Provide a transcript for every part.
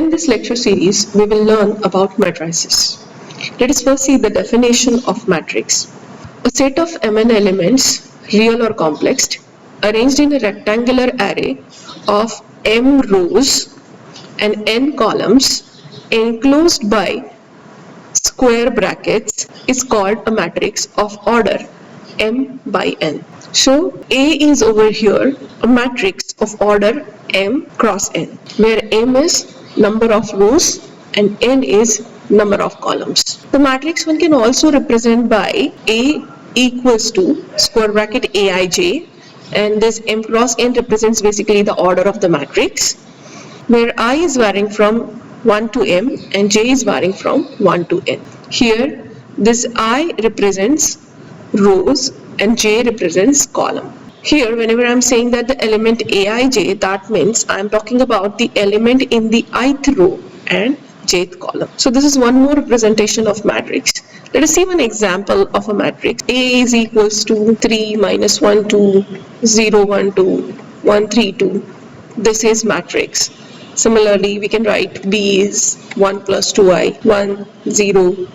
In this lecture series, we will learn about matrices. Let us first see the definition of matrix. A set of mn elements, real or complex, arranged in a rectangular array of m rows and n columns enclosed by square brackets is called a matrix of order m by n. So A is over here a matrix of order m cross n, where m is number of rows and n is number of columns. The matrix one can also represent by A equals to square bracket Aij, and this m cross n represents basically the order of the matrix, where I is varying from 1 to m and j is varying from 1 to n. Here this I represents rows and j represents column. Here whenever I am saying that the element aij, that means I am talking about the element in the ith row and jth column. So this is one more representation of matrix. Let us see one example of a matrix. A is equals to 3 minus 1 2 0 1 2 1 3 2. This is matrix. Similarly, we can write B is 1 plus 2i, 1 0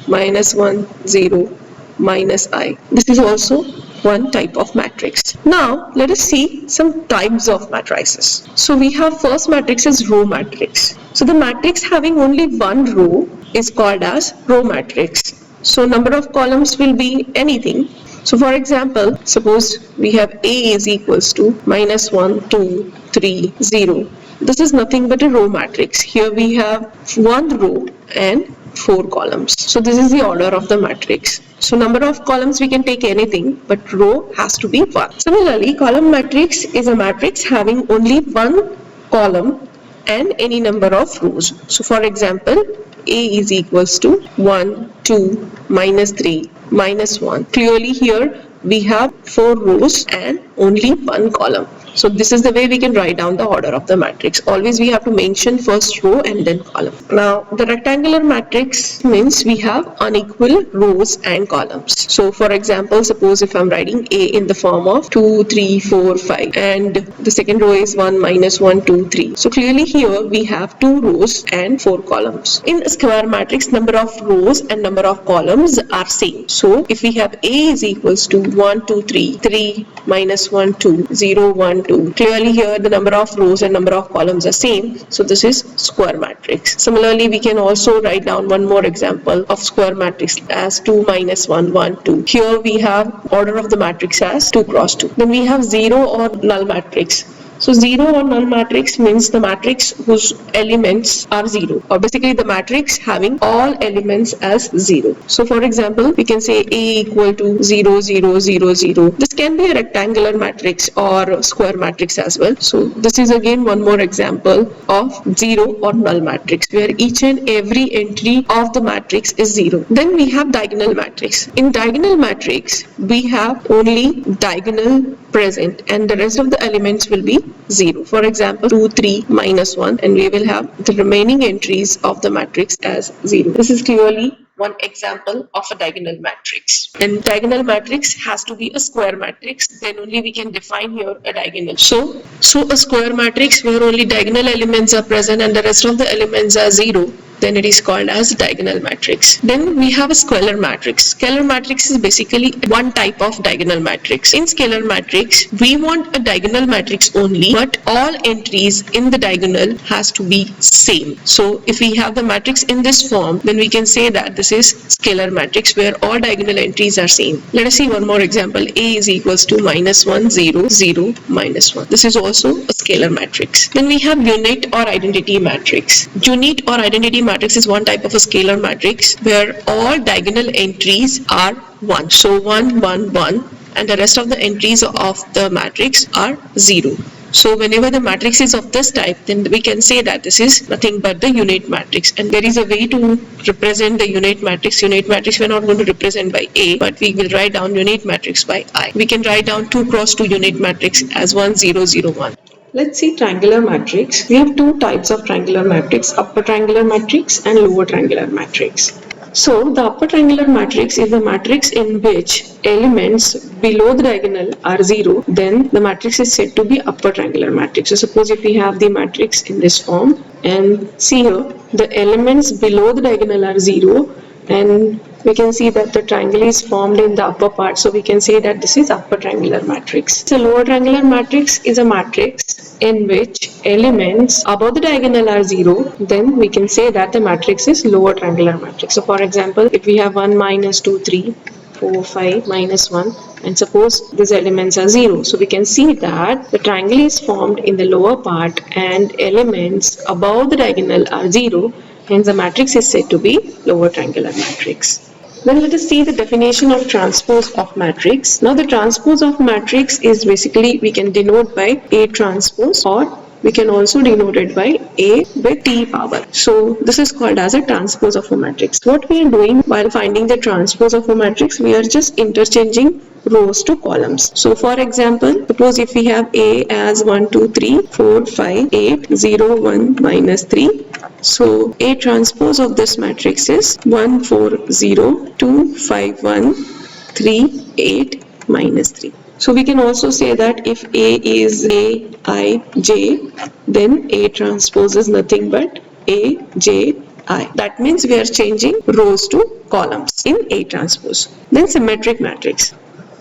minus 1 0 minus I. This is also one type of matrix. Now let us see some types of matrices. So we have first matrix is row matrix. So the matrix having only one row is called as row matrix. So number of columns will be anything. So for example, suppose we have A is equals to minus 1 2 3 0. This is nothing but a row matrix. Here we have one row and 4 columns. So this is the order of the matrix. So number of columns we can take anything, but row has to be 1. Similarly, column matrix is a matrix having only one column and any number of rows. So for example, A is equals to 1, 2, minus 3, minus 1. Clearly here we have 4 rows and only one column. So this is the way we can write down the order of the matrix. Always we have to mention first row and then column. Now the rectangular matrix means we have unequal rows and columns. So for example, suppose if I'm writing A in the form of 2, 3, 4, 5 and the second row is 1, minus 1, 2, 3. So clearly here we have 2 rows and 4 columns. In a square matrix, number of rows and number of columns are same. So if we have A is equals to 1, 2, 3, 3 minus 1, 2, 0, 1, 2. Clearly here the number of rows and number of columns are same. So this is square matrix. Similarly, we can also write down one more example of square matrix as 2 minus 1, 1, 2. Here we have order of the matrix as 2 cross 2. Then we have 0 or null matrix. So 0 or null matrix means the matrix whose elements are 0, or basically the matrix having all elements as 0. So for example, we can say A equal to 0, 0, 0, 0. This can be a rectangular matrix or square matrix as well. So this is again one more example of 0 or null matrix, where each and every entry of the matrix is 0. Then we have diagonal matrix. In diagonal matrix, we have only diagonal present and the rest of the elements will be 0. For example, 2, 3, minus 1, and we will have the remaining entries of the matrix as 0. This is clearly one example of a diagonal matrix. And diagonal matrix has to be a square matrix, then only we can define here a diagonal. So a square matrix where only diagonal elements are present and the rest of the elements are 0, then it is called as diagonal matrix. Then we have a scalar matrix. Scalar matrix is basically one type of diagonal matrix. In scalar matrix, we want a diagonal matrix only, but all entries in the diagonal has to be same. So if we have the matrix in this form, then we can say that this is scalar matrix where all diagonal entries are same. Let us see one more example. A is equals to minus 1, 0, 0, minus 1. This is also a scalar matrix. Then we have unit or identity matrix. Unit or identity matrix is one type of a scalar matrix where all diagonal entries are 1. So 1, 1, 1 and the rest of the entries of the matrix are 0. So whenever the matrix is of this type, then we can say that this is nothing but the unit matrix. And there is a way to represent the unit matrix. Unit matrix we are not going to represent by A, but we will write down unit matrix by I. We can write down 2 cross 2 unit matrix as 1, 0, 0, 1. Let's see triangular matrix. We have two types of triangular matrix, upper triangular matrix and lower triangular matrix. So the upper triangular matrix is the matrix in which elements below the diagonal are 0, then the matrix is said to be upper triangular matrix. So suppose if we have the matrix in this form, and see here the elements below the diagonal are 0, and we can see that the triangle is formed in the upper part, so we can say that this is upper triangular matrix. So lower triangular matrix is a matrix in which elements above the diagonal are 0, then we can say that the matrix is lower triangular matrix. So for example, if we have 1, minus 2, 3, 4, 5, minus 1, and suppose these elements are 0, so we can see that the triangle is formed in the lower part and elements above the diagonal are 0, hence the matrix is said to be lower triangular matrix. Then let us see the definition of transpose of matrix. Now the transpose of matrix is basically, we can denote by A transpose, or we can also denote it by A with T power. So this is called as a transpose of a matrix. What we are doing while finding the transpose of a matrix, we are just interchanging rows to columns. So for example, suppose if we have A as 1, 2, 3, 4, 5, 8, 0, 1, minus 3. So A transpose of this matrix is 1, 4, 0, 2, 5, 1, 3, 8, minus 3. So we can also say that if A is A, I, J, then A transpose is nothing but A, J, I. That means we are changing rows to columns in A transpose. Then symmetric matrix.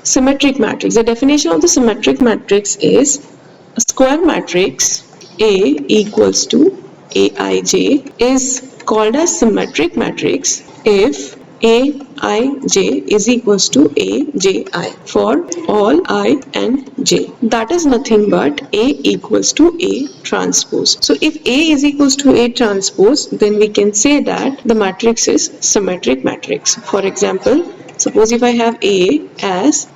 Symmetric matrix. The definition of the symmetric matrix is a square matrix A equals to Aij is called as symmetric matrix if Aij is equals to Aj for all I and j. That is nothing but A equals to A transpose. So if A is equals to A transpose, then we can say that the matrix is symmetric matrix. For example, suppose if I have A as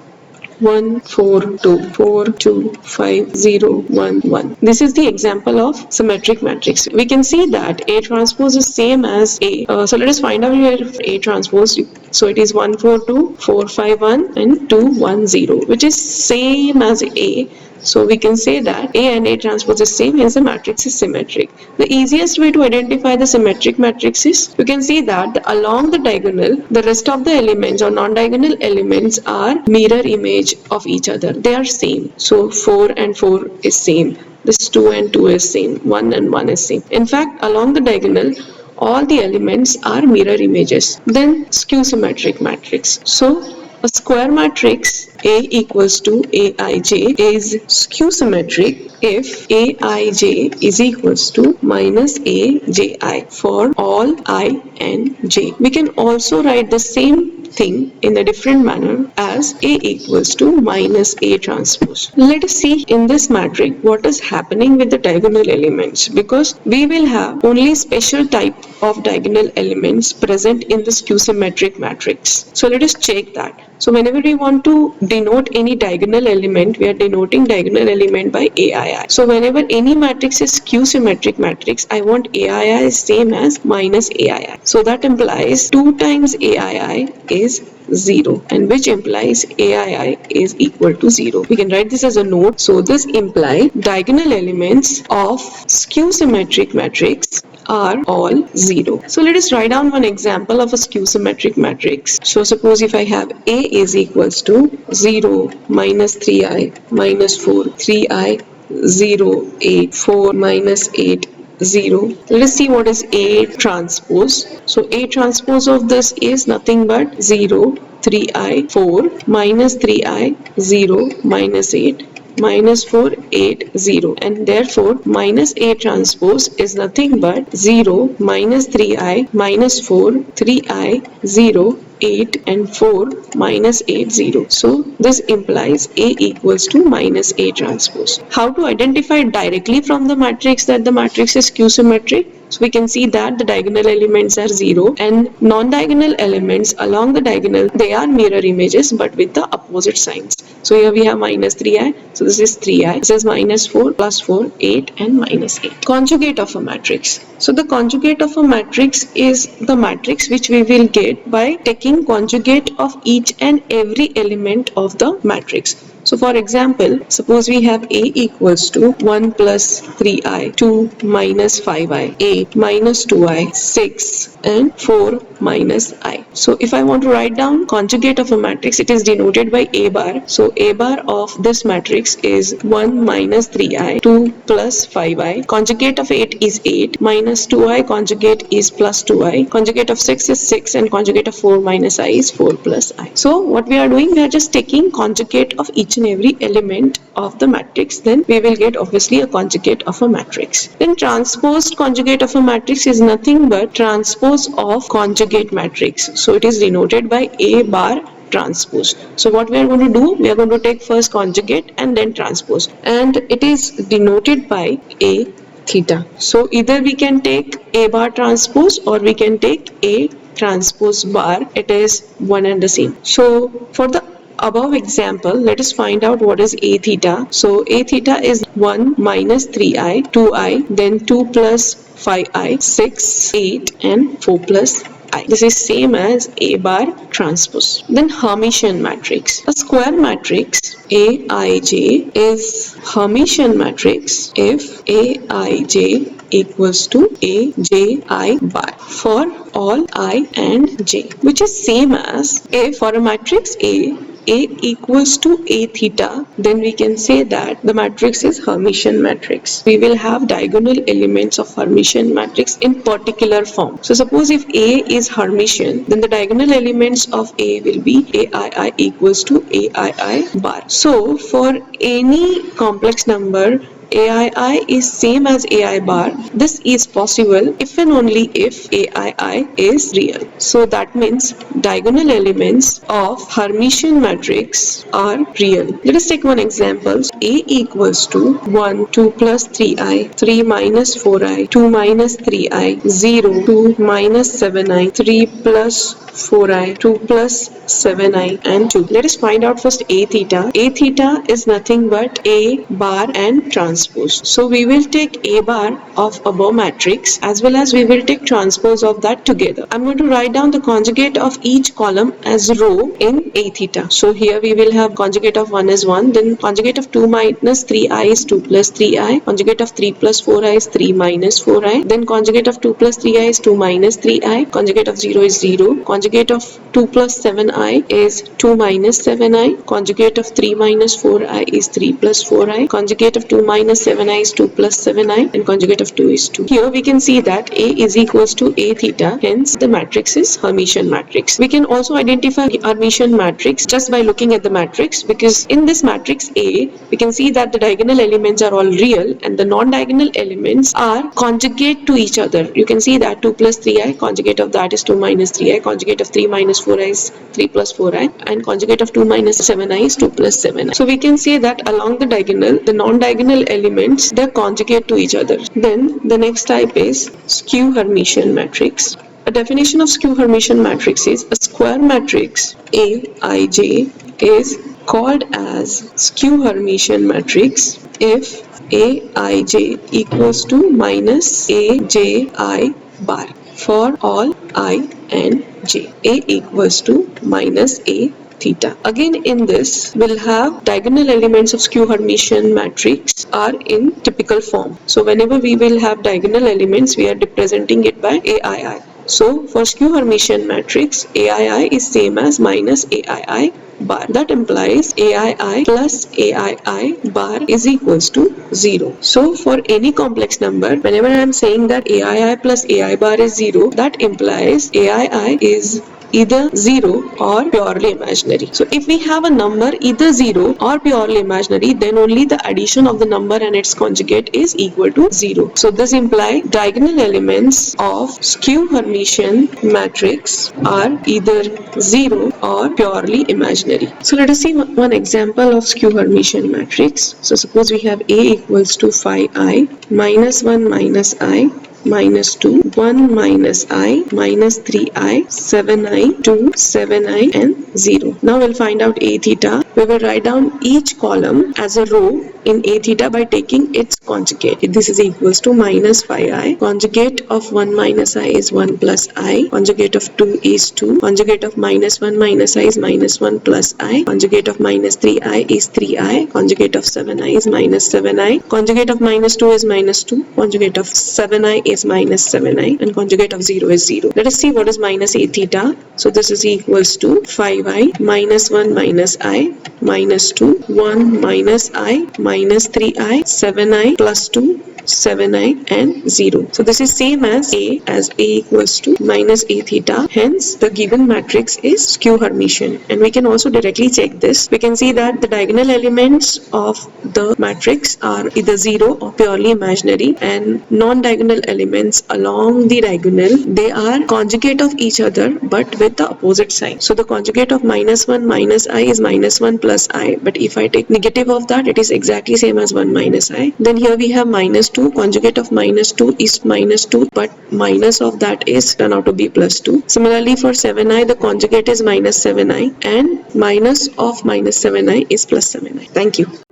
1, 4, 2, 4, 2, 5, 0, 1, 1. This is the example of symmetric matrix. We can see that A transpose is same as A. So let us find out here A transpose. So it is 1, 4, 2, 4, 5, 1 and 2, 1, 0, which is same as A. So we can say that A and A transpose is same, hence the matrix is symmetric. The easiest way to identify the symmetric matrix is, you can see that along the diagonal, the rest of the elements or non-diagonal elements are mirror image of each other. They are same. So 4 and 4 is same. This 2 and 2 is same. 1 and 1 is same. In fact, along the diagonal, all the elements are mirror images. Then skew symmetric matrix. So a square matrix A equals to Aij is skew symmetric if Aij is equals to minus Aj for all I and j. We can also write the same thing in a different manner as A equals to minus A transpose. Let us see in this matrix what is happening with the diagonal elements, because we will have only special type of diagonal elements present in the skew symmetric matrix. So let us check that. So whenever we want to denote any diagonal element, we are denoting diagonal element by AII. So whenever any matrix is skew symmetric matrix, I want AII is same as minus AII. So that implies 2 times AII is 0, and which implies AII is equal to 0. We can write this as a note. So this implies diagonal elements of skew symmetric matrix are all 0. So let us write down one example of a skew symmetric matrix. So suppose if I have A is equals to 0, minus 3i, minus 4, 3i, 0, 8, 4, minus 8, 0. Let us see what is A transpose. So A transpose of this is nothing but 0, 3i, 4, minus 3i, 0, minus 8, minus 4, 8, 0, and therefore minus A transpose is nothing but 0, minus 3i, minus 4, 3i, 0, 8 and 4, minus 8, 0. So this implies A equals to minus A transpose. How to identify directly from the matrix that the matrix is skew symmetric? So we can see that the diagonal elements are 0 and non-diagonal elements along the diagonal, they are mirror images but with the opposite signs. So here we have minus 3i, so this is 3i, this is minus 4, plus 4, 8 and minus 8. Conjugate of a matrix. So the conjugate of a matrix is the matrix which we will get by taking conjugate of each and every element of the matrix. So for example, suppose we have A equals to 1 plus 3i, 2 minus 5i, 8 minus 2i, 6 and 4 minus I. So if I want to write down conjugate of a matrix, it is denoted by A bar. So A bar of this matrix is 1 minus 3i, 2 plus 5i. Conjugate of 8 is 8, minus 2i conjugate is plus 2i. Conjugate of 6 is 6 and conjugate of 4 minus I is 4 plus I. So what we are doing, we are just taking conjugate of each and every element of the matrix. Then we will get obviously a conjugate of a matrix. Then transposed conjugate of a matrix is nothing but transpose of conjugate matrix. So it is denoted by A bar transpose. So what we are going to do, we are going to take first conjugate and then transpose, and it is denoted by A theta. So either we can take A bar transpose or we can take A transpose bar. It is one and the same. So for the above example, let us find out what is A theta. So A theta is 1 minus 3i, 2i, then 2 plus 5i, 6, 8 and 4 plus I. This is same as A bar transpose. Then Hermitian matrix. A square matrix Aij is Hermitian matrix if Aij equals to Aj bar for all I and j, which is same as if for a matrix A equals to A theta, then we can say that the matrix is Hermitian matrix. We will have diagonal elements of Hermitian matrix in particular form. So suppose if A is Hermitian, then the diagonal elements of A will be Aii equals to Aii bar. So for any complex number, Aii is same as Ai bar. This is possible if and only if Aii is real. So that means diagonal elements of Hermitian matrix are real. Let us take one example. A equals to 1, 2 plus 3i, 3 minus 4i, 2 minus 3i, 0, 2 minus 7i, 3 plus 4i, 2 plus 7i and 2. Let us find out first A theta. A theta is nothing but A bar and transpose. So we will take A bar of above matrix as well as we will take transpose of that together. I'm going to write down the conjugate of each column as row in A theta. So here we will have conjugate of 1 is 1, then conjugate of 2 minus 3i is 2 plus 3i, conjugate of 3 plus 4i is 3 minus 4i, then conjugate of 2 plus 3i is 2 minus 3i, conjugate of 0 is 0, conjugate of 2 plus 7i is 2 minus 7i, conjugate of 3 minus 4i is 3 plus 4i, conjugate of 2 minus 7i is 2 plus 7i, and conjugate of 2 is 2. Here we can see that A is equals to A theta, hence the matrix is Hermitian matrix. We can also identify Hermitian matrix just by looking at the matrix, because in this matrix A, we can see that the diagonal elements are all real and the non-diagonal elements are conjugate to each other. You can see that 2 plus 3i, conjugate of that is 2 minus 3i, conjugate of 3 minus 4i is 3 plus 4i, and conjugate of 2 minus 7i is 2 plus 7i. So we can say that along the diagonal, the non-diagonal elements, they conjugate to each other. Then the next type is skew Hermitian matrix. A definition of skew Hermitian matrix is a square matrix Aij is called as skew Hermitian matrix if Aij equals to minus Aji bar for all I and j. A equals to minus A theta. Again in this, we'll have diagonal elements of skew Hermitian matrix are in typical form. So whenever we will have diagonal elements, we are representing it by Aii. So for skew Hermitian matrix, Aii is same as minus Aii bar. That implies Aii plus Aii bar is equals to 0. So for any complex number, whenever I am saying that Aii plus Ai bar is 0, that implies Aii is either 0 or purely imaginary. So if we have a number either 0 or purely imaginary, then only the addition of the number and its conjugate is equal to 0. So this implies diagonal elements of skew Hermitian matrix are either 0 or purely imaginary. So let us see one example of skew Hermitian matrix. So suppose we have A equals to 5i, minus 1 minus I, minus 2, 1 minus I, minus 3i, 7i, 2, 7i and 0. Now we'll find out A theta. We will write down each column as a row in A theta by taking its conjugate. This is equals to minus 5i. Conjugate of 1 minus I is 1 plus I. Conjugate of 2 is 2. Conjugate of minus 1 minus I is minus 1 plus I. Conjugate of minus 3i is 3i. Conjugate of 7i is minus 7i. Conjugate of minus 2 is minus 2. Conjugate of 7i is minus 7i. And conjugate of 0 is 0. Let us see what is minus A theta. So this is equals to 5i minus 1 minus I minus 2, 1 minus I minus 3i, 7i plus 2, 7i and 0. So this is same as A equals to minus A theta. Hence the given matrix is skew Hermitian. And we can also directly check this. We can see that the diagonal elements of the matrix are either 0 or purely imaginary, and non-diagonal elements along the diagonal, they are conjugate of each other but with the opposite sign. So the conjugate of minus 1 minus I is minus 1 plus I, but if I take negative of that, it is exactly same as 1 minus I. Then here we have minus 2. Conjugate of minus 2 is minus 2, but minus of that is turn out to be plus 2. Similarly for 7i, the conjugate is minus 7i, and minus of minus 7i is plus 7i. Thank you.